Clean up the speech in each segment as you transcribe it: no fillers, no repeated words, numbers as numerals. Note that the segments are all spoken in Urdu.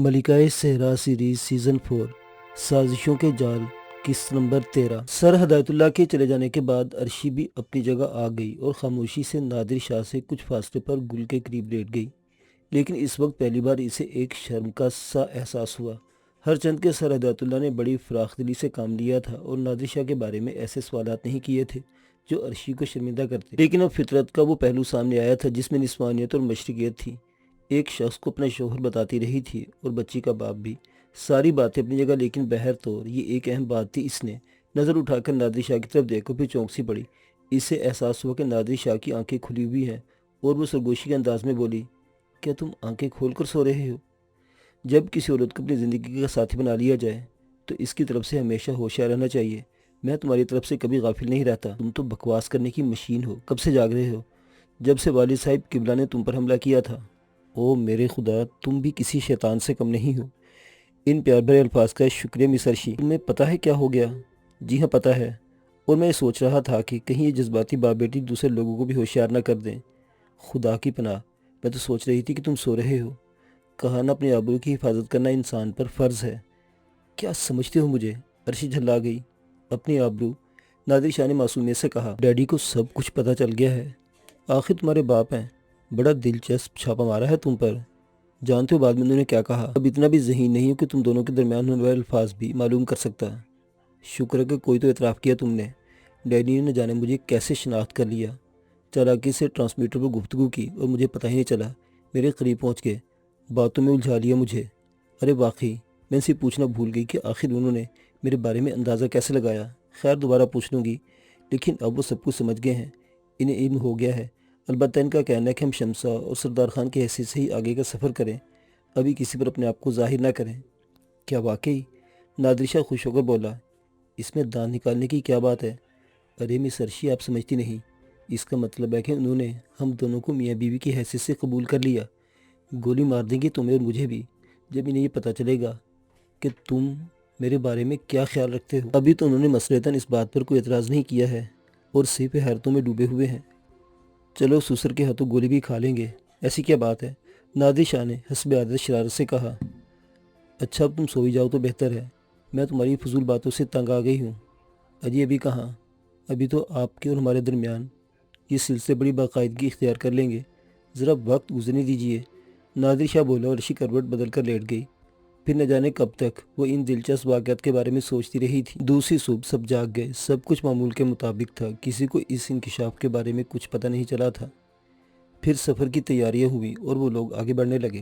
ملکہ صحرا سیریز سیزن 4 سازشوں کے جال قسط نمبر 13۔ سر ہدایت اللہ کے چلے جانے کے بعد عرشی بھی اپنی جگہ آ گئی اور خاموشی سے نادر شاہ سے کچھ فاصلے پر گل کے قریب لیٹ گئی، لیکن اس وقت پہلی بار اسے ایک شرم کا سا احساس ہوا۔ ہر چند کے سر ہدایت اللہ نے بڑی فراخ دلی سے کام لیا تھا اور نادر شاہ کے بارے میں ایسے سوالات نہیں کیے تھے جو عرشی کو شرمندہ کرتے، لیکن اب فطرت کا وہ پہلو سامنے آیا تھا جس میں نسوانیت اور مشرقیت تھی۔ ایک شخص کو اپنا شوہر بتاتی رہی تھی اور بچی کا باپ بھی، ساری باتیں اپنی جگہ، لیکن بہر طور یہ ایک اہم بات تھی۔ اس نے نظر اٹھا کر نادر شاہ کی طرف دیکھو، پھر چونک سی پڑی۔ اسے احساس ہوا کہ نادر شاہ کی آنکھیں کھلی ہوئی ہیں اور وہ سرگوشی کے انداز میں بولی، کیا تم آنکھیں کھول کر سو رہے ہو؟ جب کسی عورت کو اپنی زندگی کا ساتھی بنا لیا جائے تو اس کی طرف سے ہمیشہ ہوشیار رہنا چاہیے۔ میں تمہاری طرف سے کبھی غافل نہیں رہتا، تم تو بکواس کرنے کی مشین ہو۔ کب سے جاگ رہے ہو؟ جب سے والد صاحب قبلہ نے تم پر حملہ کیا تھا۔ او میرے خدا، تم بھی کسی شیطان سے کم نہیں ہو۔ ان پیار بھرے الفاظ کا شکریہ مس عرشی۔ تمہیں پتہ ہے کیا ہو گیا؟ جی ہاں پتہ ہے، اور میں سوچ رہا تھا کہ کہیں یہ جذباتی باپ بیٹی دوسرے لوگوں کو بھی ہوشیار نہ کر دیں۔ خدا کی پناہ، میں تو سوچ رہی تھی کہ تم سو رہے ہو۔ کہا نہ، اپنے آبرو کی حفاظت کرنا انسان پر فرض ہے۔ کیا سمجھتے ہو مجھے؟ عرشی جھلا گئی۔ اپنی آبرو؟ نادر شاہ نے معصومیت سے کہا۔ ڈیڈی کو سب کچھ پتہ چل گیا ہے، آخر تمہارے باپ ہیں، بڑا دلچسپ چھاپا مارا ہے تم پر۔ جانتے ہو بعد میں انہوں نے کیا کہا؟ اب اتنا بھی ذہین نہیں ہو کہ تم دونوں کے درمیان ہونے والے الفاظ بھی معلوم کر سکتا۔ شکر ہے کہ کوئی تو اعتراف کیا تم نے۔ ڈیڈی نے نہ جانے مجھے کیسے شناخت کر لیا، چالاکی سے ٹرانسمیٹر پر گفتگو کی اور مجھے پتہ ہی نہیں چلا، میرے قریب پہنچ گئے، باتوں میں الجھا لیا مجھے۔ ارے واقعی میں ان سے پوچھنا بھول گئی کہ آخر انہوں نے میرے بارے میں اندازہ کیسے لگایا۔ خیر دوبارہ پوچھ لوں گی، لیکن اب وہ سب کچھ سمجھ گئے ہیں، انہیں علم ہو گیا ہے۔ البتہ ان کا کہنا ہے کہ ہم شمسا اور سردار خان کی حیثیت سے ہی آگے کا سفر کریں، ابھی کسی پر اپنے آپ کو ظاہر نہ کریں۔ کیا واقعی؟ نادر شاہ خوش ہو کر بولا۔ اس میں دانت نکالنے کی کیا بات ہے؟ ارے مس عرشی، آپ سمجھتی نہیں، اس کا مطلب ہے کہ انہوں نے ہم دونوں کو میاں بیوی کی حیثیت سے قبول کر لیا۔ گولی مار دیں گے تمہیں اور مجھے بھی جب انہیں یہ پتہ چلے گا کہ تم میرے بارے میں کیا خیال رکھتے ہو۔ ابھی تو انہوں نے مثلاً اس بات پر کوئی اعتراض نہیں کیا ہے اور صرف حیرتوں میں ڈوبے ہوئے ہیں۔ چلو سسر کے ہاتھوں گولی بھی کھا لیں گے، ایسی کیا بات ہے؟ نادر شاہ نے حسب عادت شرارت سے کہا۔ اچھا اب تم سو ہی جاؤ تو بہتر ہے، میں تمہاری فضول باتوں سے تنگ آ گئی ہوں۔ اجی ابھی کہاں، ابھی تو آپ کے اور ہمارے درمیان یہ سلسلے بڑی باقاعدگی اختیار کر لیں گے، ذرا وقت گزرنے دیجیے۔ نادر شاہ بولا اور عرشی کروٹ بدل کر لیٹ گئی۔ پھر نہ جانے کب تک وہ ان دلچسپ واقعات کے بارے میں سوچتی رہی تھی۔ دوسری صبح سب جاگ گئے، سب کچھ معمول کے مطابق تھا، کسی کو اس انکشاف کے بارے میں کچھ پتہ نہیں چلا تھا۔ پھر سفر کی تیاریاں ہوئیں اور وہ لوگ آگے بڑھنے لگے۔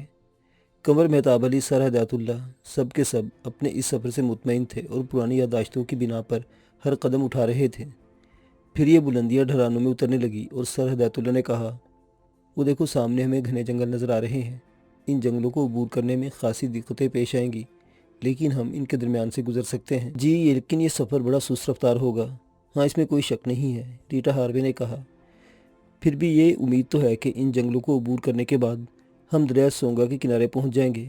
قمر، مہتاب علی، سر ہدایت اللہ، سب کے سب اپنے اس سفر سے مطمئن تھے اور پرانی یادداشتوں کی بنا پر ہر قدم اٹھا رہے تھے۔ پھر یہ بلندیاں ڈھلانوں میں اترنے لگی اور سر ہدایت اللہ نے کہا، وہ دیکھو سامنے ہمیں گھنے جنگل نظر آ رہے ہیں، ان جنگلوں کو عبور کرنے میں خاصی دقتیں پیش آئیں گی، لیکن ہم ان کے درمیان سے گزر سکتے ہیں۔ جی لیکن یہ سفر بڑا سست رفتار ہوگا۔ ہاں اس میں کوئی شک نہیں ہے، ریٹا ہاروے نے کہا۔ پھر بھی یہ امید تو ہے کہ ان جنگلوں کو عبور کرنے کے بعد ہم دریا سونگا کے کنارے پہنچ جائیں گے۔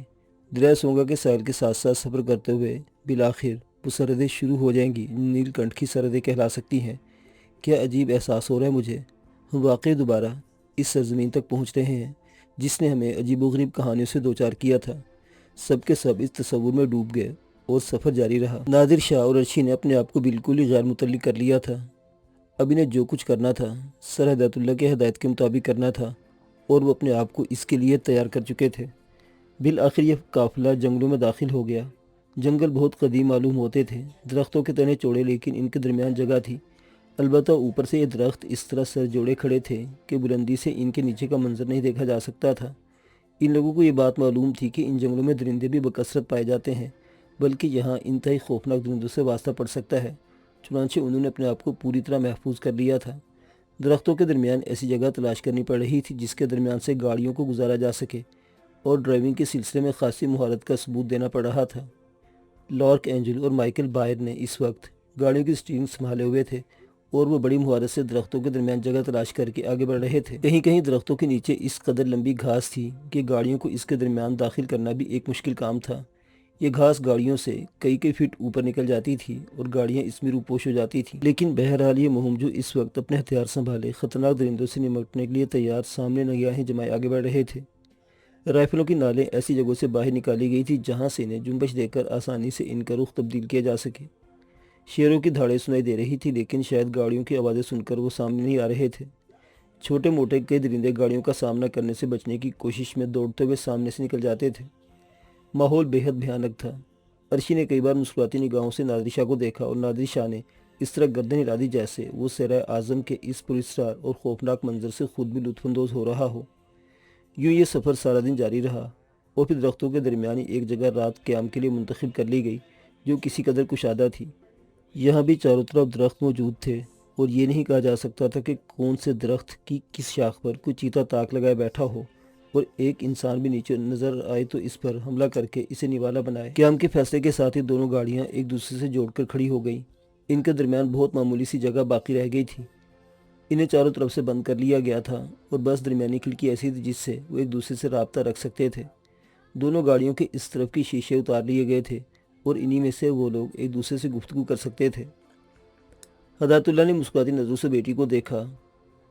دریا سونگا کے ساحل کے ساتھ ساتھ سفر کرتے ہوئے بالآخر وہ سرحدیں شروع ہو جائیں گی، نیل کنٹھ کی سرحدیں کہلا سکتی ہیں۔ کیا عجیب احساس ہو رہا ہے مجھے، ہم واقعی دوبارہ اس سرزمین تک پہنچ رہے ہیں جس نے ہمیں عجیب و غریب کہانیوں سے دوچار کیا تھا۔ سب کے سب اس تصور میں ڈوب گئے اور سفر جاری رہا۔ نادر شاہ اور عرشی نے اپنے آپ کو بالکل ہی غیر متعلق کر لیا تھا۔ اب انہیں جو کچھ کرنا تھا سر ہدایت اللہ کے ہدایت کے مطابق کرنا تھا اور وہ اپنے آپ کو اس کے لیے تیار کر چکے تھے۔ بالآخر یہ قافلہ جنگلوں میں داخل ہو گیا۔ جنگل بہت قدیم معلوم ہوتے تھے، درختوں کے تنے چوڑے، لیکن ان کے درمیان جگہ تھی۔ البتہ اوپر سے یہ درخت اس طرح سر جوڑے کھڑے تھے کہ بلندی سے ان کے نیچے کا منظر نہیں دیکھا جا سکتا تھا۔ ان لوگوں کو یہ بات معلوم تھی کہ ان جنگلوں میں درندے بھی بکثرت پائے جاتے ہیں، بلکہ یہاں انتہائی خوفناک درندوں سے واسطہ پڑ سکتا ہے، چنانچہ انہوں نے اپنے آپ کو پوری طرح محفوظ کر لیا تھا۔ درختوں کے درمیان ایسی جگہ تلاش کرنی پڑ رہی تھی جس کے درمیان سے گاڑیوں کو گزارا جا سکے، اور ڈرائیونگ کے سلسلے میں خاصی مہارت کا ثبوت دینا پڑ رہا تھا۔ لارک اینجل اور مائیکل بائر نے اس وقت گاڑیوں کی سٹیئرنگ سنبھالے ہوئے تھے اور وہ بڑی مہارت سے درختوں کے درمیان جگہ تلاش کر کے آگے بڑھ رہے تھے۔ کہیں کہیں درختوں کے نیچے اس قدر لمبی گھاس تھی کہ گاڑیوں کو اس کے درمیان داخل کرنا بھی ایک مشکل کام تھا۔ یہ گھاس گاڑیوں سے کئی فٹ اوپر نکل جاتی تھی اور گاڑیاں اس میں روپوش ہو جاتی تھیں۔ لیکن بہرحال یہ مہم جو اس وقت اپنے ہتھیار سنبھالے خطرناک درندوں سے نمٹنے کے لیے تیار سامنے نگاہیں جمائے آگے بڑھ رہے تھے۔ رائفلوں کی نالیں ایسی جگہوں سے باہر نکالی گئی تھی جہاں سے انہیں جنبش دے کر آسانی سے ان کا رخ تبدیل کیا جا سکے۔ شیروں کی دھاڑیں سنائی دے رہی تھی، لیکن شاید گاڑیوں کی آوازیں سن کر وہ سامنے نہیں آ رہے تھے۔ چھوٹے موٹے کئی درندے گاڑیوں کا سامنا کرنے سے بچنے کی کوشش میں دوڑتے ہوئے سامنے سے نکل جاتے تھے۔ ماحول بے حد بھیانک تھا۔ عرشی نے کئی بار مسکراتی نگاہوں سے نادر شاہ کو دیکھا اور نادر شاہ نے اس طرح گردن ہلا دی جیسے وہ صحرائے اعظم کے اس پراسرار اور خوفناک منظر سے خود بھی لطف اندوز ہو رہا ہو۔ یوں یہ سفر سارا دن جاری رہا اور پھر درختوں کے درمیانی ایک جگہ رات قیام کے لیے منتخب کر لی گئی جو کسی قدر کشادہ تھی۔ یہاں بھی چاروں طرف درخت موجود تھے اور یہ نہیں کہا جا سکتا تھا کہ کون سے درخت کی کس شاخ پر کوئی چیتا تاک لگائے بیٹھا ہو اور ایک انسان بھی نیچے نظر آئے تو اس پر حملہ کر کے اسے نوالا بنائے۔ قیام کے فیصلے کے ساتھ ہی دونوں گاڑیاں ایک دوسرے سے جوڑ کر کھڑی ہو گئیں۔ ان کے درمیان بہت معمولی سی جگہ باقی رہ گئی تھی۔ انہیں چاروں طرف سے بند کر لیا گیا تھا اور بس درمیانی کھڑکی ایسی تھی جس سے وہ ایک دوسرے سے رابطہ رکھ سکتے تھے۔ دونوں گاڑیوں کے اس طرف کی شیشے اتار لیے گئے تھے اور انہی میں سے وہ لوگ ایک دوسرے سے گفتگو کر سکتے تھے۔ ہدایت اللہ نے مسکراتی نظروں سے بیٹی کو دیکھا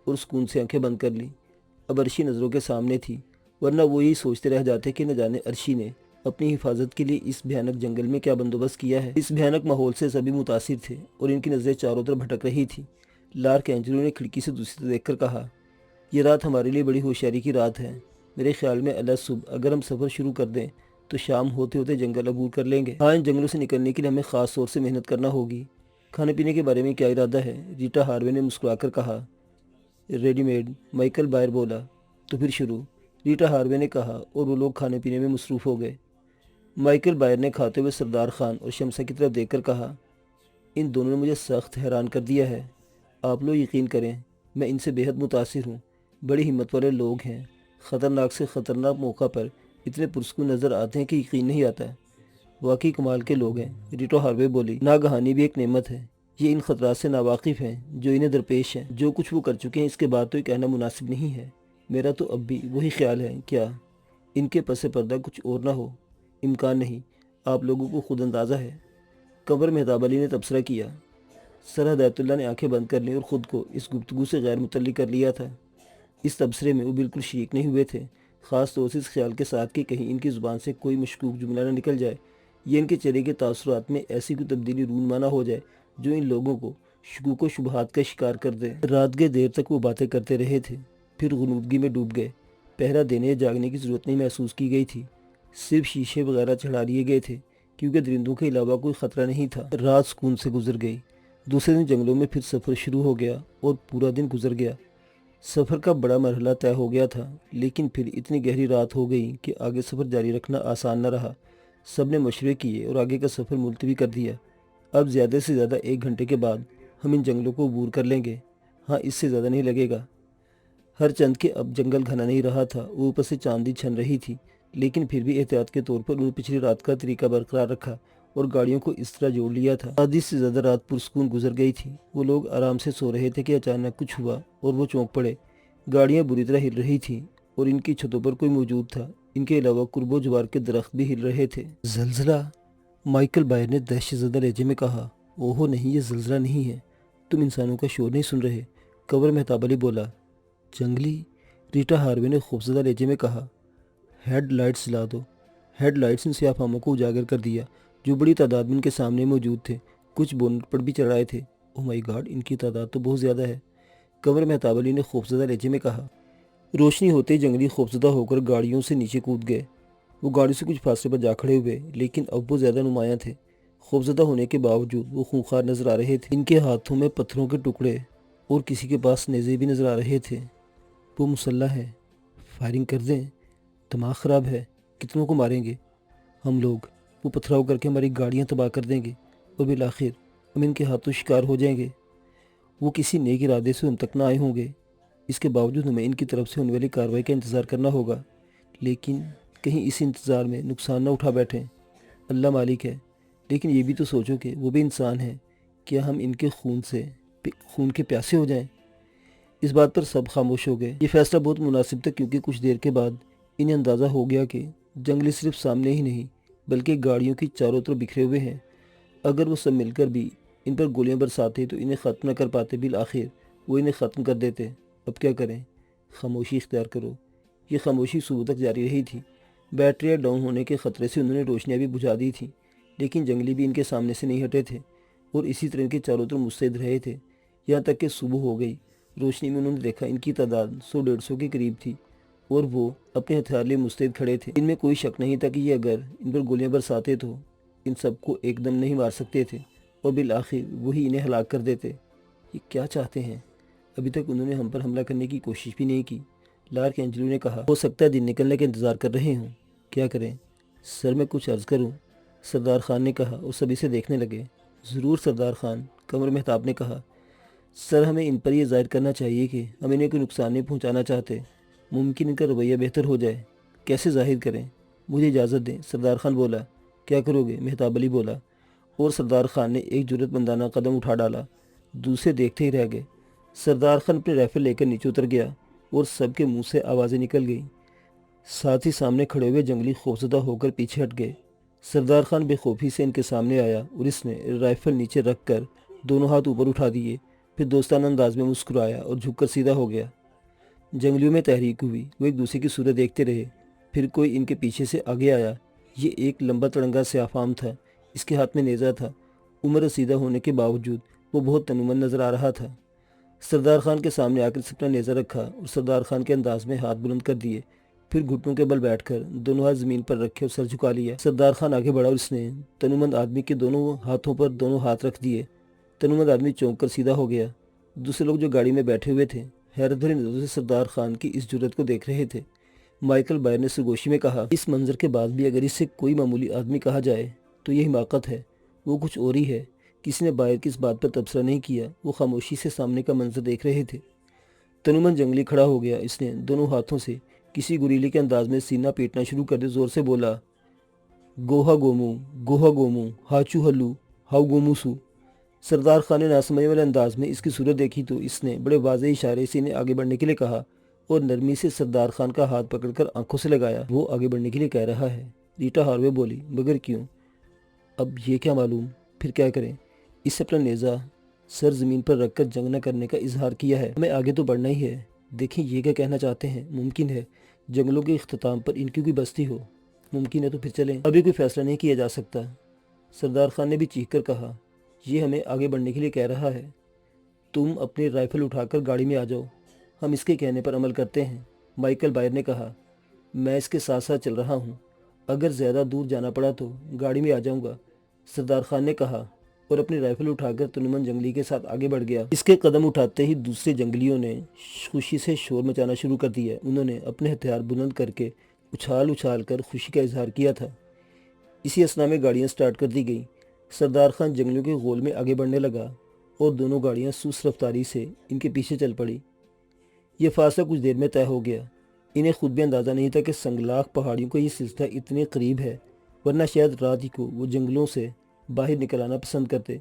اور سکون سے آنکھیں بند کر لی۔ اب عرشی نظروں کے سامنے تھی، ورنہ وہ یہی سوچتے رہ جاتے کہ نہ جانے عرشی نے اپنی حفاظت کے لیے اس بھیانک جنگل میں کیا بندوبست کیا ہے۔ اس بھیانک ماحول سے سبھی متاثر تھے اور ان کی نظریں چاروں طرف بھٹک رہی تھیں۔ لارک اینجلو نے کھڑکی سے دوسری طرف دیکھ کر کہا، یہ رات ہمارے لیے بڑی ہوشیاری کی رات ہے۔ میرے خیال میں اللہ صبح اگر ہم سفر شروع کر دیں تو شام ہوتے ہوتے جنگل عبور کر لیں گے۔ ہاں، ان جنگلوں سے نکلنے کے لیے ہمیں خاص طور سے محنت کرنا ہوگی۔ کھانے پینے کے بارے میں کیا ارادہ ہے؟ ریٹا ہاروے نے مسکرا کر کہا۔ ریڈی میڈ، مائیکل بائر بولا۔ تو پھر شروع، ریٹا ہاروے نے کہا اور وہ لوگ کھانے پینے میں مصروف ہو گئے۔ مائیکل بائر نے کھاتے ہوئے سردار خان اور شمسا کی طرف دیکھ کر کہا، ان دونوں نے مجھے سخت حیران کر دیا ہے۔ آپ لوگ یقین کریں، میں ان سے بے حد متاثر ہوں۔ بڑی ہمت والے لوگ ہیں۔ خطرناک سے خطرناک موقع پر اتنے پرسکون نظر آتے ہیں کہ یقین نہیں آتا ہے۔ واقعی کمال کے لوگ ہیں، ریٹو ہاروے بولی۔ ناگہانی بھی ایک نعمت ہے۔ یہ ان خطرات سے ناواقف ہیں جو انہیں درپیش ہیں۔ جو کچھ وہ کر چکے ہیں اس کے بعد تو یہ کہنا مناسب نہیں ہے۔ میرا تو اب بھی وہی خیال ہے، کیا ان کے پس پردہ کچھ اور نہ ہو؟ امکان نہیں، آپ لوگوں کو خود اندازہ ہے۔ قمر مہتاب علی نے تبصرہ کیا۔ سر ہدایت اللہ نے آنکھیں بند کر لیں اور خود کو اس گفتگو سے غیر متعلق کر لیا تھا۔ اس تبصرے میں وہ بالکل شریک نہیں ہوئے تھے، خاص طور سے اس خیال کے ساتھ کہ کہیں ان کی زبان سے کوئی مشکوک جملہ نہ نکل جائے یا ان کے چہرے کے تاثرات میں ایسی کوئی تبدیلی رونما نہ ہو جائے جو ان لوگوں کو شکوک و شبہات کا شکار کر دے۔ رات گئے دیر تک وہ باتیں کرتے رہے تھے، پھر غنودگی میں ڈوب گئے۔ پہرا دینے یا جاگنے کی ضرورت نہیں محسوس کی گئی تھی، صرف شیشے وغیرہ چڑھا لیے گئے تھے کیونکہ درندوں کے علاوہ کوئی خطرہ نہیں تھا۔ رات سکون سے گزر گئی۔ دوسرے دن جنگلوں میں پھر سفر شروع ہو گیا اور پورا دن گزر گیا۔ سفر کا بڑا مرحلہ طے ہو گیا تھا، لیکن پھر اتنی گہری رات ہو گئی کہ آگے سفر جاری رکھنا آسان نہ رہا۔ سب نے مشورے کیے اور آگے کا سفر ملتوی کر دیا۔ اب زیادہ سے زیادہ 1 گھنٹے کے بعد ہم ان جنگلوں کو عبور کر لیں گے۔ ہاں، اس سے زیادہ نہیں لگے گا۔ ہر چند کہ اب جنگل گھنا نہیں رہا تھا، وہ اوپر سے چاندنی چھن رہی تھی، لیکن پھر بھی احتیاط کے طور پر انہوں نے پچھلی رات کا طریقہ برقرار رکھا اور گاڑیوں کو اس طرح جوڑ لیا تھا۔ آدھی سے زیادہ رات پرسکون گزر گئی تھی۔ وہ لوگ آرام سے سو رہے تھے کہ اچانک کچھ ہوا اور وہ چونک پڑے۔ گاڑیاں بری طرح ہل رہی تھیں اور ان کی چھتوں پر کوئی موجود تھا۔ ان کے علاوہ قرب و جوار کے درخت بھی ہل رہے تھے۔ زلزلہ! مائیکل بائر نے دہشت زدہ لہجے میں کہا۔ اوہو نہیں، یہ زلزلہ نہیں ہے، تم انسانوں کا شور نہیں سن رہے، قمر مہتاب علی بولا۔ جنگلی! ریٹا ہاروے نے خوفزدہ لہجے میں کہا۔ ہیڈ لائٹس جلا دو۔ ہیڈ لائٹس نے سیاہ فاموں کو اجاگر کر دیا جو بڑی تعداد میں ان کے سامنے موجود تھے۔ کچھ بونٹ پر بھی چڑھ آئے تھے۔ اوہ مائی گاڈ، ان کی تعداد تو بہت زیادہ ہے، قمر مہتاب علی نے خوفزدہ لہجے میں کہا۔ روشنی ہوتے ہی جنگلی خوفزدہ ہو کر گاڑیوں سے نیچے کود گئے۔ وہ گاڑیوں سے کچھ فاصلے پر جا کھڑے ہوئے، لیکن اب وہ زیادہ نمایاں تھے۔ خوفزدہ ہونے کے باوجود وہ خونخوار نظر آ رہے تھے۔ ان کے ہاتھوں میں پتھروں کے ٹکڑے اور کسی کے پاس نیزے بھی نظر آ رہے تھے۔ وہ مسلح ہے، فائرنگ کر دیں؟ دماغ خراب ہے، کتنوں کو ماریں گے ہم لوگ؟ وہ پتھراؤ کر کے ہماری گاڑیاں تباہ کر دیں گے اور بالآخر ہم ان کے ہاتھوں شکار ہو جائیں گے۔ وہ کسی نیک ارادے سے ہم تک نہ آئے ہوں گے، اس کے باوجود ہمیں ان کی طرف سے ہونے والی کارروائی کا انتظار کرنا ہوگا، لیکن کہیں اس انتظار میں نقصان نہ اٹھا بیٹھیں۔ اللہ مالک ہے، لیکن یہ بھی تو سوچو کہ وہ بھی انسان ہیں، کیا ہم ان کے خون کے پیاسے ہو جائیں؟ اس بات پر سب خاموش ہو گئے۔ یہ فیصلہ بہت مناسب تھا کیونکہ کچھ دیر کے بعد انہیں اندازہ ہو گیا کہ جنگلی صرف سامنے ہی نہیں بلکہ گاڑیوں کی چاروں طرف بکھرے ہوئے ہیں۔ اگر وہ سب مل کر بھی ان پر گولیاں برساتے تو انہیں ختم نہ کر پاتے، بالآخر وہ انہیں ختم کر دیتے۔ اب کیا کریں؟ خاموشی اختیار کرو، یہ خاموشی صبح تک جاری رہی تھی۔ بیٹریاں ڈاؤن ہونے کے خطرے سے انہوں نے روشنیاں بھی بجھا دی تھیں، لیکن جنگلی بھی ان کے سامنے سے نہیں ہٹے تھے اور اسی طرح ان کے چاروں طرف مستعد رہے تھے، یہاں تک کہ صبح ہو گئی۔ روشنی میں انہوں نے دیکھا ان کی تعداد 100-150 کے قریب تھی اور وہ اپنے ہتھیار لیے مستعد کھڑے تھے۔ ان میں کوئی شک نہیں تھا کہ یہ اگر ان پر گولیاں برساتے تو ان سب کو ایک دم نہیں مار سکتے تھے اور بالآخر وہی انہیں ہلاک کر دیتے۔ یہ کیا چاہتے ہیں؟ ابھی تک انہوں نے ہم پر حملہ کرنے کی کوشش بھی نہیں کی، لارک اینجلو نے کہا۔ ہو سکتا ہے دن نکلنے کا انتظار کر رہے ہوں۔ کیا کریں؟ سر میں کچھ عرض کروں؟ سردار خان نے کہا اور سبھی سے دیکھنے لگے۔ ضرور سردار خان، قمر مہتاب نے کہا۔ سر، ہمیں ان پر یہ ظاہر کرنا چاہیے کہ ہم انہیں کوئی نقصان نہیں پہنچانا چاہتے۔ ممکن ان کا رویہ بہتر ہو جائے۔ کیسے ظاہر کریں؟ مجھے اجازت دیں، سردار خان بولا۔ کیا کرو گے؟ مہتاب علی بولا، اور سردار خان نے ایک جرأت مندانہ قدم اٹھا ڈالا۔ دوسرے دیکھتے ہی رہ گئے۔ سردار خان اپنے رائفل لے کر نیچے اتر گیا اور سب کے منہ سے آوازیں نکل گئیں۔ ساتھ ہی سامنے کھڑے ہوئے جنگلی خوفزدہ ہو کر پیچھے ہٹ گئے۔ سردار خان بے خوفی سے ان کے سامنے آیا اور اس نے رائفل نیچے رکھ کر دونوں ہاتھ اوپر اٹھا دیے، پھر دوستانہ انداز میں مسکرایا اور جھک کر سیدھا ہو گیا۔ جنگلیوں میں تحریک ہوئی، وہ ایک دوسرے کی صورت دیکھتے رہے۔ پھر کوئی ان کے پیچھے سے آگے آیا۔ یہ ایک لمبا تڑنگا سیاہ فام تھا، اس کے ہاتھ میں نیزہ تھا۔ عمر رسیدہ ہونے کے باوجود وہ بہت تنومند نظر آ رہا تھا۔ سردار خان کے سامنے آ کر اس نے اپنا نیزہ رکھا اور سردار خان کے انداز میں ہاتھ بلند کر دیے، پھر گھٹنوں کے بل بیٹھ کر دونوں ہاتھ زمین پر رکھے اور سر جھکا لیا۔ سردار خان آگے بڑھا اور اس نے تنومند آدمی کے دونوں ہاتھوں پر دونوں ہاتھ رکھ دیے۔ تنومند آدمی چونک کر سیدھا ہو گیا۔ دوسرے لوگ جو گاڑی میں بیٹھے ہوئے تھے حیرت بھری نظروں سے سردار خان کی اس جرأت کو دیکھ رہے تھے۔ مائیکل بائر نے سرگوشی میں کہا، اس منظر کے بعد بھی اگر اسے کوئی معمولی آدمی کہا جائے تو یہ حماقت ہے، وہ کچھ اور ہی ہے۔ کسی نے بائر کی اس بات پر تبصرہ نہیں کیا، وہ خاموشی سے سامنے کا منظر دیکھ رہے تھے۔ تنومند جنگلی کھڑا ہو گیا۔ اس نے دونوں ہاتھوں سے کسی گوریلے کے انداز میں سینہ پیٹنا شروع کر دے، زور سے بولا، گوہا گومو ہاچو ہلو ہاؤ گومو سو۔ سردار خان نے ناسمجھنے والے انداز میں اس کی صورت دیکھی تو اس نے بڑے واضح اشارے سے انہیں آگے بڑھنے کے لیے کہا اور نرمی سے سردار خان کا ہاتھ پکڑ کر آنکھوں سے لگایا۔ وہ آگے بڑھنے کے لیے کہہ رہا ہے، ریٹا ہاروے بولی، مگر کیوں؟ اب یہ کیا معلوم، پھر کیا کریں؟ اس سے اپنا نیزہ سر زمین پر رکھ کر جنگ نہ کرنے کا اظہار کیا ہے۔ ہمیں آگے تو بڑھنا ہی ہے۔ دیکھیں یہ کیا کہنا چاہتے ہیں۔ ممکن ہے جنگلوں کے اختتام پر ان کی کوئی بستی ہو۔ ممکن ہے تو پھر چلیں۔ ابھی کوئی فیصلہ نہیں کیا جا سکتا۔ سردار خان نے بھی چیخ کر کہا، یہ ہمیں آگے بڑھنے کے لیے کہہ رہا ہے۔ تم اپنی رائفل اٹھا کر گاڑی میں آ جاؤ، ہم اس کے کہنے پر عمل کرتے ہیں۔ مائیکل بائر نے کہا، میں اس کے ساتھ ساتھ چل رہا ہوں، اگر زیادہ دور جانا پڑا تو گاڑی میں آ جاؤں گا، سردار خان نے کہا اور اپنی رائفل اٹھا کر تنومند جنگلی کے ساتھ آگے بڑھ گیا۔ اس کے قدم اٹھاتے ہی دوسرے جنگلیوں نے خوشی سے شور مچانا شروع کر دیا۔ انہوں نے اپنے ہتھیار بلند کر کے اچھال کر خوشی کا اظہار کیا تھا۔ اسی اثنا میں گاڑیاں سٹارٹ کر دی گئیں۔ سردار خان جنگلیوں کے غول میں آگے بڑھنے لگا اور دونوں گاڑیاں سست رفتاری سے ان کے پیچھے چل پڑی۔ یہ فاصلہ کچھ دیر میں طے ہو گیا۔ انہیں خود بھی اندازہ نہیں تھا کہ سنگلاخ پہاڑیوں کا یہ سلسلہ اتنے قریب ہے، ورنہ شاید رات ہی کو وہ جنگلوں سے باہر نکل آنا پسند کرتے۔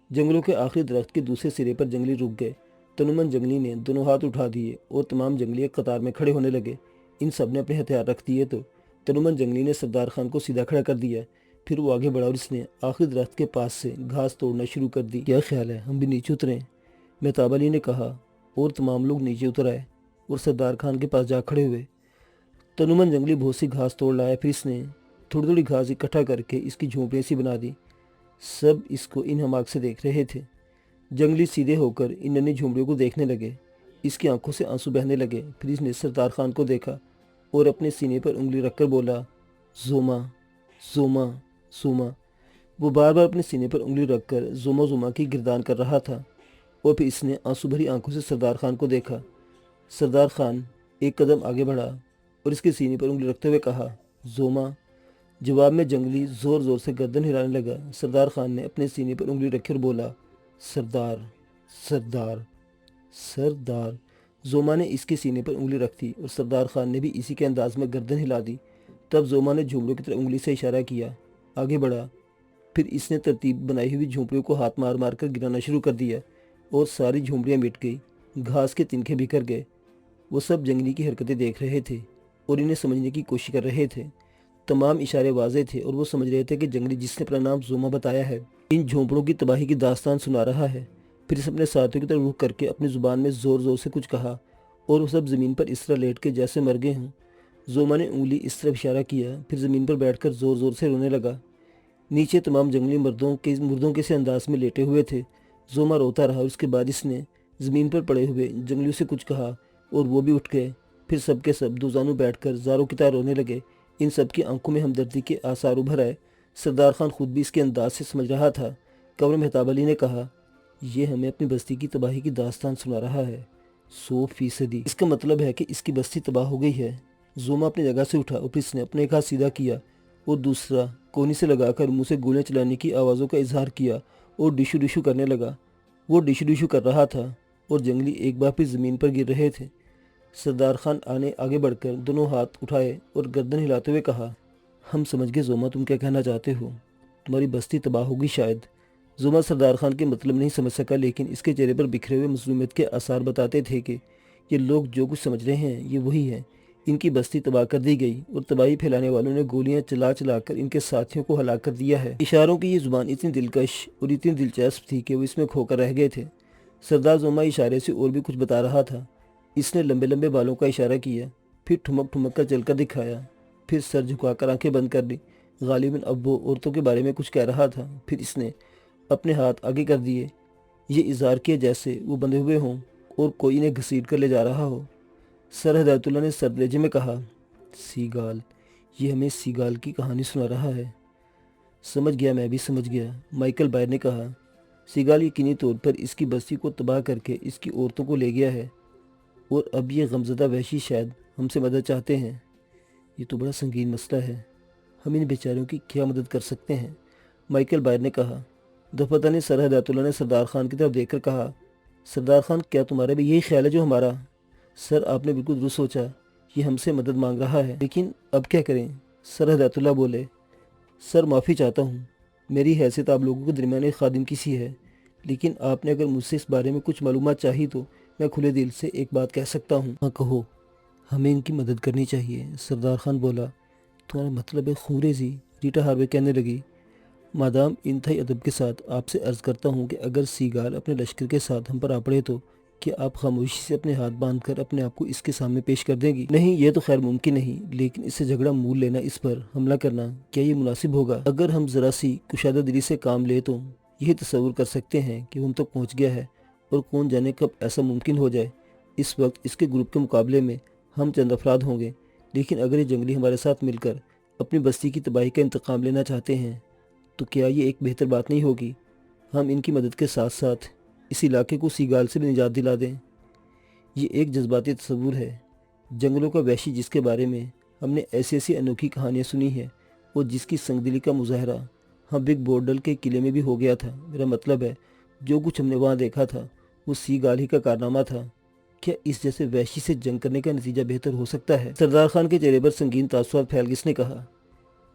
جنگلوں کے آخری درخت کے دوسرے سرے پر جنگلی رک گئے۔ تنومند جنگلی نے دونوں ہاتھ اٹھا دیے اور تمام جنگلی ایک قطار میں کھڑے ہونے لگے۔ ان سب نے اپنے ہتھیار رکھ دیے تو تنومند جنگلی نے سردار خان کو سیدھا کھڑا کر دیا۔ پھر وہ آگے بڑھا اور اس نے آخری درخت کے پاس سے گھاس توڑنا شروع کر دی۔ کیا خیال ہے ہم بھی نیچے اتریں؟ مہتاب علی نے کہا اور تمام لوگ نیچے اتر آئے اور سردار خان کے پاس جا کھڑے ہوئے۔ تنومند جنگلی بہت سی گھاس توڑ لایا، پھر اس نے تھوڑی تھوڑی گھاس اکٹھا کر کے اس کی جھونپڑیاں سی بنا دی۔ سب اس کو ان ہماک سے دیکھ رہے تھے۔ جنگلی سیدھے ہو کر ان ننھی جھونپڑیوں کو دیکھنے لگے۔ اس کی آنکھوں سے آنسو بہنے لگے۔ پھر اس نے سردار خان کو دیکھا اور اپنے سینے پر انگلی رکھ کر بولا، زوما زوما زوما۔ وہ بار بار اپنے سینے پر انگلی رکھ کر زوما زوما کی گردان کر رہا تھا اور پھر اس نے آنسو بھری آنکھوں سے سردار خان کو دیکھا۔ سردار خان ایک قدم آگے بڑھا اور اس کے سینے پر انگلی رکھتے ہوئے کہا، زوما۔ جواب میں جنگلی زور زور سے گردن ہلانے لگا۔ سردار خان نے اپنے سینے پر انگلی رکھی اور بولا، سردار سردار سردار۔ زوما نے اس کے سینے پر انگلی رکھ دی اور سردار خان نے بھی اسی کے انداز میں گردن ہلا دی۔ تب زوما نے جھونپڑیوں کی طرف انگلی سے اشارہ کیا، آگے بڑھا۔ پھر اس نے ترتیب بنائی ہوئی جھونپڑیوں کو ہاتھ مار مار کر گرانا شروع کر دیا اور ساری جھونپڑیاں مٹ گئی، گھاس کے تنکے بکھر گئے۔ وہ سب جنگلی کی حرکتیں دیکھ رہے تھے اور انہیں سمجھنے کی کوشش کر رہے تھے۔ تمام اشارے واضح تھے اور وہ سمجھ رہے تھے کہ جنگلی جس نے اپنا نام زوما بتایا ہے ان جھونپڑوں کی تباہی کی داستان سنا رہا ہے۔ پھر اس اپنے ساتھیوں کی طرف رخ کر کے اپنی زبان میں زور زور سے کچھ کہا اور وہ سب زمین پر اس طرح لیٹ کے جیسے مر گئے ہوں۔ زوما نے انگلی اس طرف اشارہ کیا، پھر زمین پر بیٹھ کر زور زور سے رونے لگا۔ نیچے تمام جنگلی مردوں کے سے انداز میں لیٹے ہوئے تھے۔ زوما روتا رہا اور اس کے بعد اس نے زمین پر پڑے ہوئے جنگلیوں سے کچھ کہا اور وہ بھی اٹھ گئے۔ پھر سب کے سب دو زانوں بیٹھ کر زاروں کی طرح رونے لگے۔ ان سب کی آنکھوں میں ہمدردی کے آثار ابھر آئے۔ سردار خان خود بھی اس کے انداز سے سمجھ رہا تھا۔ قمر مہتاب علی نے کہا، یہ ہمیں اپنی بستی کی تباہی کی داستان سنا رہا ہے۔ 100%۔ اس کا مطلب ہے کہ اس کی بستی تباہ ہو گئی ہے۔ زوما اپنی جگہ سے اٹھا اور پھر اس نے اپنا ایک ہاتھ سیدھا کیا اور دوسرا کونی سے لگا کر منہ سے گولیاں چلانے کی آوازوں کا اظہار کیا اور ڈشو ڈشو کرنے لگا۔ وہ ڈشو ڈشو کر رہا تھا اور جنگلی ایک بار پھر زمین پر گر رہے تھے۔ سردار خان آگے بڑھ کر دونوں ہاتھ اٹھائے اور گردن ہلاتے ہوئے کہا، ہم سمجھ گئے زوما، تم کیا کہنا چاہتے ہو؟ تمہاری بستی تباہ ہوگی شاید۔ زوما سردار خان کے مطلب نہیں سمجھ سکا، لیکن اس کے چہرے پر بکھرے ہوئے مظلومیت کے آثار بتاتے تھے کہ یہ لوگ جو کچھ سمجھ رہے ہیں یہ وہی ہے۔ ان کی بستی تباہ کر دی گئی اور تباہی پھیلانے والوں نے گولیاں چلا چلا کر ان کے ساتھیوں کو ہلاک کر دیا ہے۔ اشاروں کی یہ زبان اتنی دلکش اور اتنی دلچسپ تھی کہ وہ اس میں کھو کر رہ گئے تھے۔ سردار زوما اشارے سے اور بھی کچھ بتا رہا تھا۔ اس نے لمبے لمبے بالوں کا اشارہ کیا، پھر ٹھمک ٹھمک کر چل کر دکھایا، پھر سر جھکا کر آنکھیں بند کر لی۔ غالباً اب وہ عورتوں کے بارے میں کچھ کہہ رہا تھا۔ پھر اس نے اپنے ہاتھ آگے کر دیے، یہ اظہار کیا جیسے وہ بندھے ہوئے ہوں اور کوئی انہیں گھسیٹ کر لے جا رہا ہو۔ سر ہدایت اللہ نے سرد لہجے میں کہا، سیگال، یہ ہمیں سیگال کی کہانی سنا رہا ہے۔ سمجھ گیا، میں بھی سمجھ گیا، مائیکل بائر نے کہا۔ سیگال یقینی طور پر اس کی بستی کو تباہ کر کے اس کی عورتوں کو لے گیا ہے اور اب یہ غمزدہ وحشی شاید ہم سے مدد چاہتے ہیں۔ یہ تو بڑا سنگین مسئلہ ہے، ہم ان بیچاروں کی کیا مدد کر سکتے ہیں؟ مائیکل بائر نے کہا۔ دفعہ نے سر ہدایت اللہ نے سردار خان کی طرف دیکھ کر کہا، سردار خان، کیا تمہارا بھی یہی خیال ہے جو ہمارا؟ سر، آپ نے بالکل درست سوچا، یہ ہم سے مدد مانگ رہا ہے، لیکن اب کیا کریں؟ سر ہدایت اللہ بولے۔ سر، معافی چاہتا ہوں، میری حیثیت آپ لوگوں کے درمیان ایک خادم کی سی ہے، لیکن آپ نے اگر مجھ سے اس بارے میں کچھ معلومات چاہی تو میں کھلے دل سے ایک بات کہہ سکتا ہوں۔ ہاں کہو، ہمیں ان کی مدد کرنی چاہیے، سردار خان بولا۔ تمہارا مطلب ہے خون ریزی؟ ریٹا ہاروے کہنے لگی۔ مادام، انتہائی ادب کے ساتھ آپ سے عرض کرتا ہوں کہ اگر سیگال اپنے لشکر کے ساتھ ہم پر آ پڑے تو کیا آپ خاموشی سے اپنے ہاتھ باندھ کر اپنے آپ کو اس کے سامنے پیش کر دیں گی؟ نہیں، یہ تو خیر ممکن نہیں، لیکن اس سے جھگڑا مول لینا، اس پر حملہ کرنا، کیا یہ مناسب ہوگا؟ اگر ہم ذرا سی کشادہ دلی سے کام لے تو یہ تصور کر سکتے ہیں کہ وہ ہم تک پہنچ گیا ہے، اور کون جانے کب ایسا ممکن ہو جائے۔ اس وقت اس کے گروپ کے مقابلے میں ہم چند افراد ہوں گے، لیکن اگر یہ جنگلی ہمارے ساتھ مل کر اپنی بستی کی تباہی کا انتقام لینا چاہتے ہیں تو کیا یہ ایک بہتر بات نہیں ہوگی؟ ہم ان کی مدد کے ساتھ ساتھ اس علاقے کو سیگال سے بھی نجات دلا دیں۔ یہ ایک جذباتی تصور ہے، جنگلوں کا وحشی جس کے بارے میں ہم نے ایسی ایسی انوکھی کہانیاں سنی ہیں اور جس کی سنگ دلی کا مظاہرہ ہم بگ بورڈل کے قلعے میں بھی ہو گیا تھا۔ میرا مطلب ہے، جو کچھ ہم نے وہاں دیکھا تھا وہ سیگال ہی کا کارنامہ تھا۔ کیا اس جیسے وحشی سے جنگ کرنے کا نتیجہ بہتر ہو سکتا ہے؟ سردار خان کے چہرے پر سنگین تاثرات پھیل گئے۔ اس نے کہا،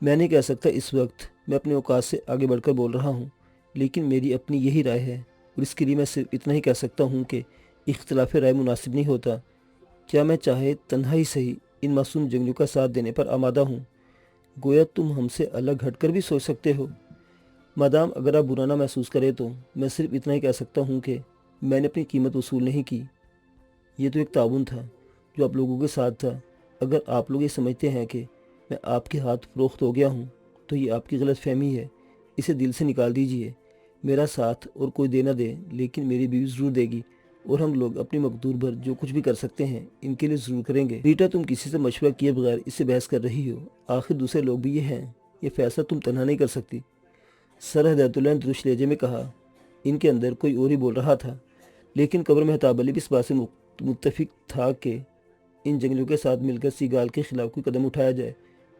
میں نہیں کہہ سکتا، اس وقت میں اپنے اوقات سے آگے بڑھ کر بول رہا ہوں، لیکن میری اپنی یہی رائے ہے اور اس کے لیے میں صرف اتنا ہی کہہ سکتا ہوں کہ اختلاف رائے مناسب نہیں ہوتا۔ کیا میں چاہے تنہا ہی صحیح ان معصوم جنگلیوں کا ساتھ دینے پر آمادہ ہوں؟ گویا تم ہم سے الگ ہٹ کر بھی سوچ سکتے ہو۔ مادام، اگر آپ برا نہ محسوس کریں تو میں صرف اتنا ہی کہہ سکتا ہوں کہ میں نے اپنی قیمت وصول نہیں کی۔ یہ تو ایک تعاون تھا جو آپ لوگوں کے ساتھ تھا۔ اگر آپ لوگ یہ سمجھتے ہیں کہ میں آپ کے ہاتھ فروخت ہو گیا ہوں تو یہ آپ کی غلط فہمی ہے، اسے دل سے نکال دیجئے۔ میرا ساتھ اور کوئی دے نہ دے، لیکن میری بیوی ضرور دے گی، اور ہم لوگ اپنی مقدور بھر جو کچھ بھی کر سکتے ہیں ان کے لیے ضرور کریں گے۔ ریٹا، تم کسی سے مشورہ کیے بغیر اس سے بحث کر رہی ہو، آخر دوسرے لوگ بھی یہ ہیں، یہ فیصلہ تم تنہا نہیں کر سکتی۔ سر ہدایت اللہ نے درست لہجے میں کہا۔ ان کے اندر کوئی اور ہی بول رہا تھا، لیکن قمر مہتاب علی بھی اس بات سے متفق تھا کہ ان جنگلیوں کے ساتھ مل کر سیگال کے خلاف کوئی قدم اٹھایا جائے۔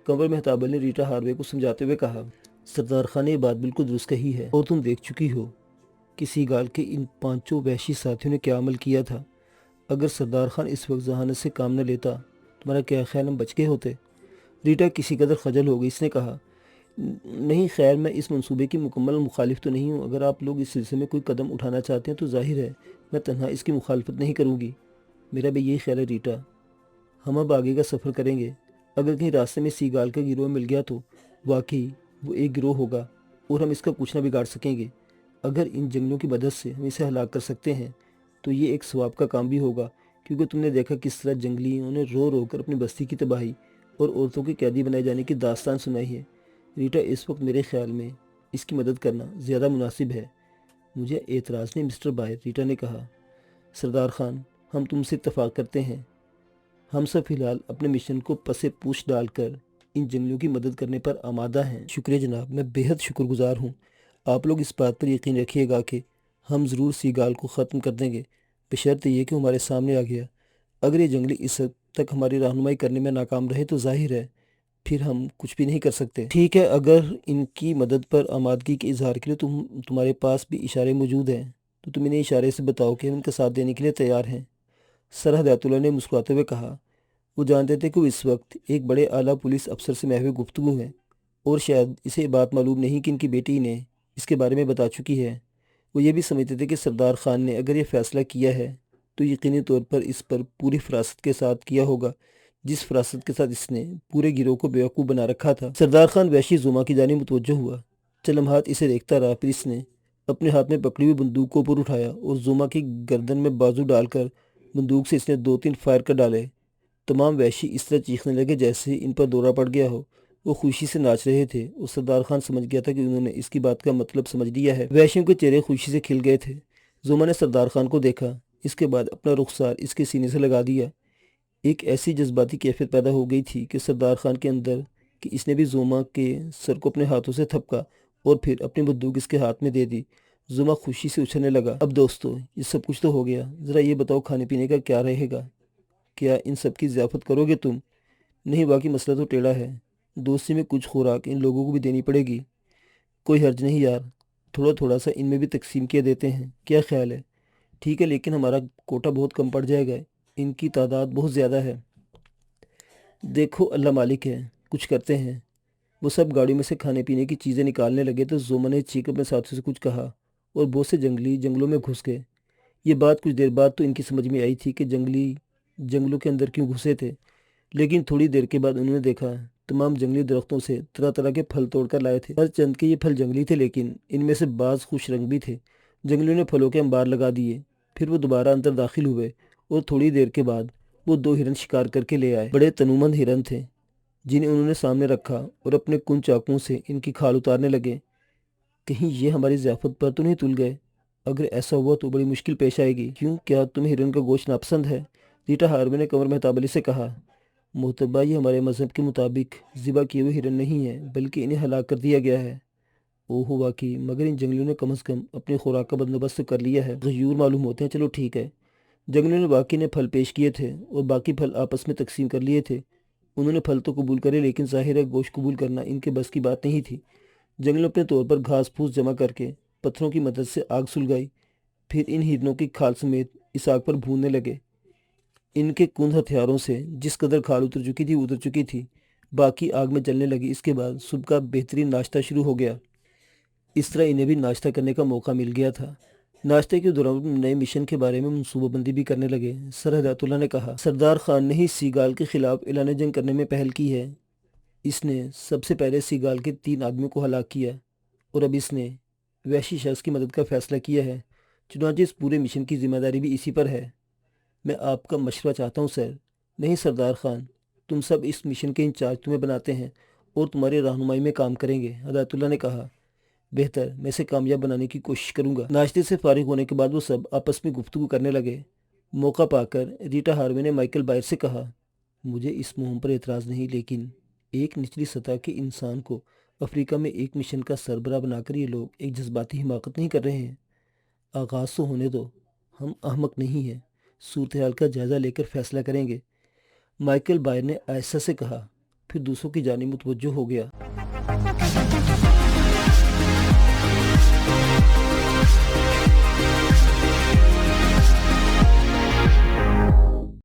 قمر مہتاب علی نے ریٹا ہاروے کو سمجھاتے ہوئے کہا، سردار خان نے یہ بات بالکل درست کہی ہے، اور تم دیکھ چکی ہو کہ سیگال کے ان 5 وحشی ساتھیوں نے کیا عمل کیا تھا۔ اگر سردار خان اس وقت ذہانت سے کام نہ لیتا، تمہارا کیا خیال ہم بچ گئے ہوتے؟ ریٹا کسی قدر خجل ہو گئی۔ اس نے کہا، نہیں، خیر، میں اس منصوبے کی مکمل مخالف تو نہیں ہوں۔ اگر آپ لوگ اس سلسلے میں کوئی قدم اٹھانا چاہتے ہیں تو ظاہر ہے میں تنہا اس کی مخالفت نہیں کروں گی۔ میرا بھی یہی خیال ہے ریٹا، ہم اب آگے کا سفر کریں گے۔ اگر کہیں راستے میں سیگال کا گروہ مل گیا تو واقعی وہ ایک گروہ ہوگا اور ہم اس کا کچھ نہ بگاڑ سکیں گے۔ اگر ان جنگلوں کی مدد سے ہم اسے ہلاک کر سکتے ہیں تو یہ ایک ثواب کا کام بھی ہوگا، کیونکہ تم نے دیکھا کس طرح جنگلیوں نے رو رو کر اپنی بستی کی تباہی اور عورتوں کے قیدی بنائے جانے کی داستان سنائی ہے۔ ریٹا، اس وقت میرے خیال میں اس کی مدد کرنا زیادہ مناسب ہے۔ مجھے اعتراض نہیں مسٹر بائر، ریٹا نے کہا۔ سردار خان، ہم تم سے اتفاق کرتے ہیں۔ ہم سب فی الحال اپنے مشن کو پس پوچھ ڈال کر ان جنگلیوں کی مدد کرنے پر آمادہ ہیں۔ شکریہ جناب، میں بےحد شکر گزار ہوں۔ آپ لوگ اس بات پر یقین رکھیے گا کہ ہم ضرور سیگال کو ختم کر دیں گے، بشرط یہ کہ ہمارے سامنے آ گیا۔ اگر یہ جنگلی اس حد تک ہماری رہنمائی کرنے میں ناکام رہے تو ظاہر ہے پھر ہم کچھ بھی نہیں کر سکتے۔ ٹھیک ہے، اگر ان کی مدد پر آمادگی کے اظہار کے لیے تمہارے پاس بھی اشارے موجود ہیں تو تم انہیں اشارے سے بتاؤ کہ ہم ان کا ساتھ دینے کے لیے تیار ہیں، سر ہدایت اللہ نے مسکراتے ہوئے کہا۔ وہ جانتے تھے کہ وہ اس وقت ایک بڑے اعلیٰ پولیس افسر سے محو گفتگو ہیں اور شاید اسے یہ بات معلوم نہیں کہ ان کی بیٹی نے اس کے بارے میں بتا چکی ہے۔ وہ یہ بھی سمجھتے تھے کہ سردار خان نے اگر یہ فیصلہ کیا ہے تو یقینی طور پر اس پر پوری فراست کے ساتھ کیا ہوگا، جس فراست کے ساتھ اس نے پورے گروہ کو بیوقوف بنا رکھا تھا۔ سردار خان وحشی زوما کی جانب متوجہ ہوا، چند لمحات اسے دیکھتا رہا، پھر اس نے اپنے ہاتھ میں پکڑی ہوئی بندوق کو اوپر اٹھایا اور زوما کی گردن میں بازو ڈال کر بندوق سے اس نے 2-3 فائر کر ڈالے۔ تمام وحشی اس طرح چیخنے لگے جیسے ان پر دورہ پڑ گیا ہو۔ وہ خوشی سے ناچ رہے تھے اور سردار خان سمجھ گیا تھا کہ انہوں نے اس کی بات کا مطلب سمجھ لیا ہے۔ وحشیوں کے چہرے خوشی سے کھل گئے تھے۔ زوما نے سردار خان کو دیکھا، اس کے بعد اپنا رخسار اس کے سینے سے لگا دیا۔ ایک ایسی جذباتی کیفیت پیدا ہو گئی تھی کہ سردار خان کے اندر کہ اس نے بھی زوما کے سر کو اپنے ہاتھوں سے تھپکا اور پھر اپنی بندوق اس کے ہاتھ میں دے دی۔ زوما خوشی سے اچھلنے لگا۔ اب دوستو، یہ سب کچھ تو ہو گیا، ذرا یہ بتاؤ کھانے پینے کا کیا رہے گا؟ کیا ان سب کی ضیافت کرو گے تم؟ نہیں، باقی مسئلہ تو ٹیڑھا ہے، دوستی میں کچھ خوراک ان لوگوں کو بھی دینی پڑے گی۔ کوئی حرج نہیں یار، تھوڑا تھوڑا سا ان میں بھی تقسیم کیا دیتے ہیں، کیا خیال ہے؟ ٹھیک ہے، لیکن ہمارا کوٹا بہت کم پڑ جائے گا، ان کی تعداد بہت زیادہ ہے۔ دیکھو اللہ مالک ہے، کچھ کرتے ہیں۔ وہ سب گاڑیوں میں سے کھانے پینے کی چیزیں نکالنے لگے تو زوما نے چیخ اپنے ساتھیوں سے کچھ کہا اور بہت سے جنگلی جنگلوں میں گھس گئے۔ یہ بات کچھ دیر بعد تو ان کی سمجھ میں آئی تھی کہ جنگلی جنگلوں کے اندر کیوں گھسے تھے، لیکن تھوڑی دیر کے بعد انہوں نے دیکھا تمام جنگلی درختوں سے طرح طرح کے پھل توڑ کر لائے تھے۔ ہر چند کے یہ پھل جنگلی تھے، لیکن ان میں سے بعض خوش رنگ بھی تھے۔ جنگلیوں نے پھلوں کے انبار لگا دیے، پھر وہ دوبارہ اندر داخل ہوئے اور تھوڑی دیر کے بعد وہ 2 ہرن شکار کر کے لے آئے۔ بڑے تنومند ہرن تھے جنہیں انہوں نے سامنے رکھا اور اپنے کن چاقوؤں سے ان کی کھال اتارنے لگے۔ کہیں یہ ہماری ضیافت پر تو نہیں تل گئے؟ اگر ایسا ہوا تو بڑی مشکل پیش آئے گی۔ کیوں، کیا تمہیں ہرن کا گوشت ناپسند ہے؟ ریٹا ہاروے نے کمر مہتاب علی سے کہا۔ محترمہ، یہ ہمارے مذہب کے مطابق ذبح کیے ہوئے ہرن نہیں ہیں، بلکہ انہیں ہلاک کر دیا گیا ہے۔ اوہ واقعی، مگر ان جنگلیوں نے کم از کم اپنی خوراک کا بندوبست کر لیا ہے۔ غیور معلوم ہوتے ہیں، چلو ٹھیک ہے۔ جنگلیوں نے باقی نے پھل پیش کیے تھے اور باقی پھل آپس میں تقسیم کر لیے تھے۔ انہوں نے پھل تو قبول کرے، لیکن ظاہر ہے گوشت قبول کرنا ان کے بس کی بات نہیں تھی۔ جنگلیوں اپنے طور پر گھاس پھوس جمع کر کے پتھروں کی مدد سے آگ سلگائی، پھر ان ہرنوں کی کھال سمیت اس آگ پر بھوننے لگے۔ ان کے کند ہتھیاروں سے جس قدر کھال اتر چکی تھی باقی آگ میں جلنے لگی۔ اس کے بعد صبح کا بہترین ناشتہ شروع ہو گیا۔ اس طرح انہیں بھی ناشتہ کرنے کا موقع مل گیا تھا۔ ناشتے کے دوران نئے مشن کے بارے میں منصوبہ بندی بھی کرنے لگے۔ سر ہدایت اللہ نے کہا، سردار خان نے ہی سیگال کے خلاف اعلان جنگ کرنے میں پہل کی ہے۔ اس نے سب سے پہلے سیگال کے 3 آدمیوں کو ہلاک کیا اور اب اس نے وحشی شخص کی مدد کا فیصلہ کیا ہے، چنانچہ اس پورے مشن کی ذمہ داری بھی اسی پر ہے۔ میں آپ کا مشورہ چاہتا ہوں سر۔ نہیں سردار خان، تم سب اس مشن کے انچارج تمہیں بناتے ہیں اور تمہاری رہنمائی میں کام کریں گے، ہدایت اللہ نے کہا۔ بہتر، میں اسے کامیاب بنانے کی کوشش کروں گا۔ ناشتے سے فارغ ہونے کے بعد وہ سب آپس میں گفتگو کرنے لگے۔ موقع پا کر ریٹا ہاروے نے مائیکل بائر سے کہا، مجھے اس مہم پر اعتراض نہیں، لیکن ایک نچلی سطح کے انسان کو افریقہ میں ایک مشن کا سربراہ بنا کر یہ لوگ ایک جذباتی حماقت نہیں کر رہے ہیں؟ آغاز تو ہونے دو، ہم احمق نہیں ہیں، صورتحال کا جائزہ لے کر فیصلہ کریں گے، مائیکل بائر نے آہستہ سے کہا، پھر دوسروں کی جانب متوجہ ہو گیا۔